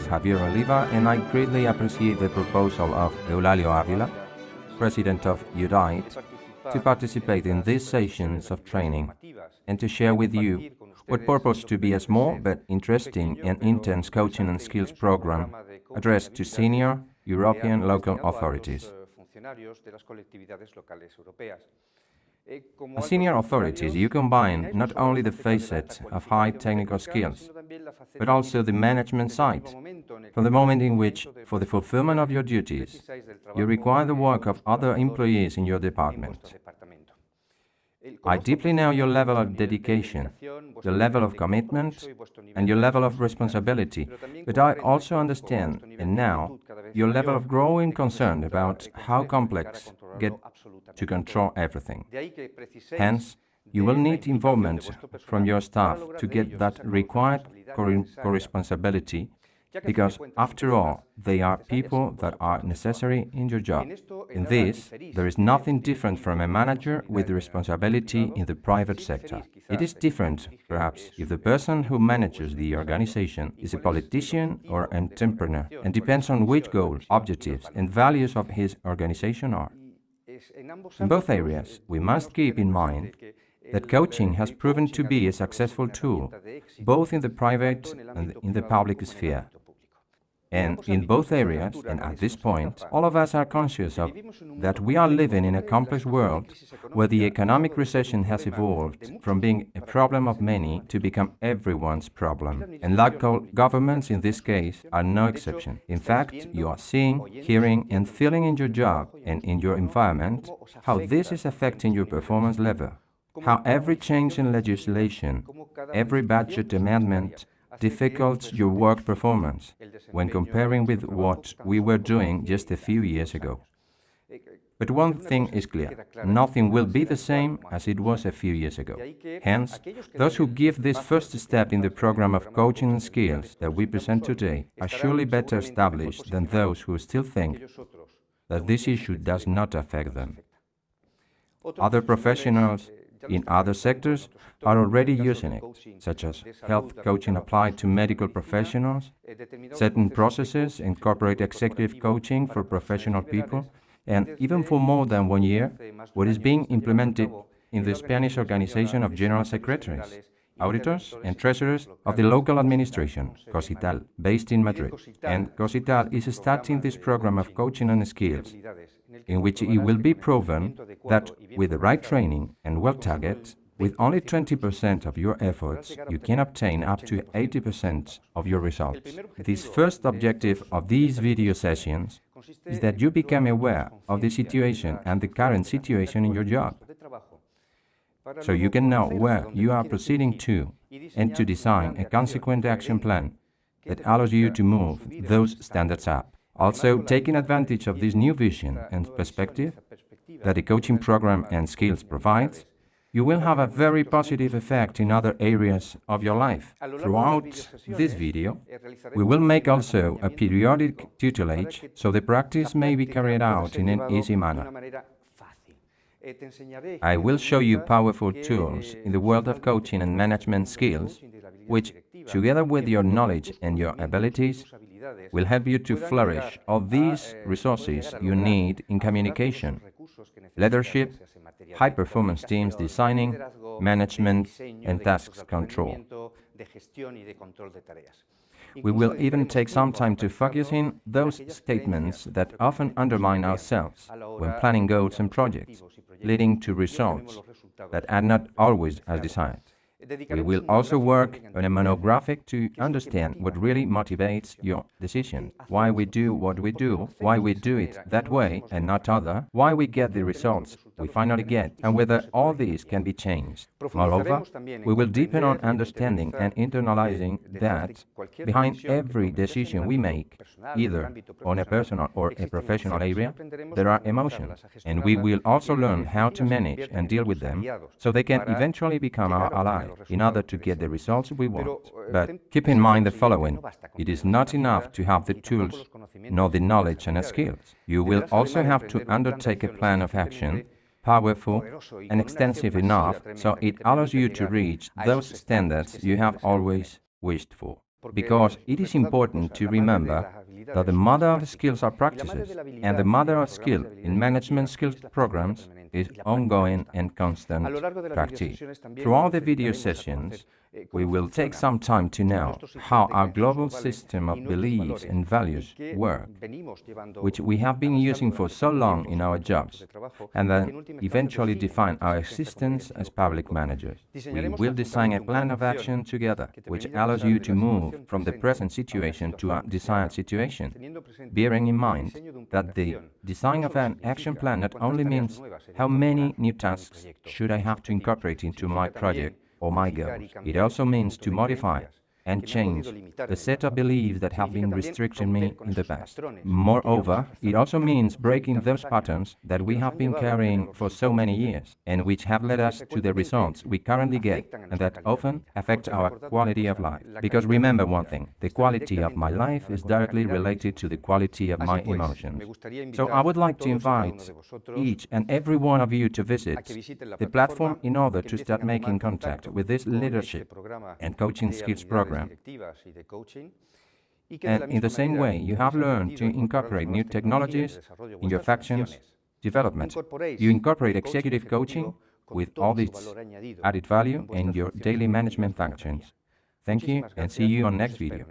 Javier Oliva, and I greatly appreciate the proposal of Eulalio Avila, President of UDITE, to participate in these sessions of training and to share with you what purpose to be a small but interesting and intense coaching and skills program addressed to senior European local authorities. As senior authorities, you combine not only the facet of high technical skills, but also the management side, from the moment in which, for the fulfillment of your duties, you require the work of other employees in your department. I deeply know your level of dedication, your level of commitment, and your level of responsibility, but I also understand, and now, your level of growing concern about how complex get to control everything. Hence, you will need involvement from your staff to get that required corresponsibility, because, after all, they are people that are necessary in your job. In this, there is nothing different from a manager with responsibility in the private sector. It is different, perhaps, if the person who manages the organization is a politician or entrepreneur, and depends on which goals, objectives, and values of his organization are. In both areas, we must keep in mind that coaching has proven to be a successful tool, both in the private and in the public sphere. And in both areas, and at this point, all of us are conscious of that we are living in a complex world where the economic recession has evolved from being a problem of many to become everyone's problem. And local governments, in this case, are no exception. In fact, you are seeing, hearing, and feeling in your job and in your environment how this is affecting your performance level, how every change in legislation, every budget amendment, difficults your work performance when comparing with what we were doing just a few years ago. But one thing is clear, nothing will be the same as it was a few years ago. Hence, those who give this first step in the program of coaching and skills that we present today are surely better established than those who still think that this issue does not affect them. Other professionals in other sectors are already using it, such as health coaching applied to medical professionals, certain processes in corporate executive coaching for professional people, and even for more than 1 year, what is being implemented in the Spanish Organization of General Secretaries, Auditors and Treasurers of the local administration, COSITAL, based in Madrid. And COSITAL is starting this program of coaching and skills, in which it will be proven that with the right training and well targeted, with only 20% of your efforts, you can obtain up to 80% of your results. This first objective of these video sessions is that you become aware of the situation and the current situation in your job, so you can know where you are proceeding to and to design a consequent action plan that allows you to move those standards up. Also, taking advantage of this new vision and perspective that the coaching program and skills provides, you will have a very positive effect in other areas of your life. Throughout this video, we will make also a periodic tutelage so the practice may be carried out in an easy manner. I will show you powerful tools in the world of coaching and management skills, which, together with your knowledge and your abilities, will help you to flourish all these resources you need in communication, leadership, high-performance teams designing, management, and tasks control. We will even take some time to focus in those statements that often undermine ourselves when planning goals and projects, leading to results that are not always as desired. We will also work on a monographic to understand what really motivates your decision, why we do what we do, why we do it that way and not other, why we get the results we finally get, and whether all these can be changed. Moreover, we will deepen on understanding and internalizing that behind every decision we make, either on a personal or a professional area, there are emotions, and we will also learn how to manage and deal with them so they can eventually become our ally in order to get the results we want. But keep in mind the following: it is not enough to have the tools, nor the knowledge and skills. You will also have to undertake a plan of action, powerful and extensive enough so it allows you to reach those standards you have always wished for. because it is important to remember that the mother of skills are practices, and the mother of skill in management skills programs is ongoing and constant practice. Throughout the video sessions, we will take some time to know how our global system of beliefs and values work, which we have been using for so long in our jobs, and then eventually define our existence as public managers. We will design a plan of action together, which allows you to move from the present situation to a desired situation, bearing in mind that the design of an action plan not only means how many new tasks should I have to incorporate into my project or my goals, it also means to modify and change the set of beliefs that have been restricting me in the past. Moreover, it also means breaking those patterns that we have been carrying for so many years and which have led us to the results we currently get and that often affect our quality of life. Because remember one thing, the quality of my life is directly related to the quality of my emotions. So I would like to invite each and every one of you to visit the platform in order to start making contact with this leadership and coaching skills program. And in the same way, you have learned to incorporate new technologies in your functions development. You incorporate executive coaching with all its added value in your daily management functions. Thank you, and see you on next video.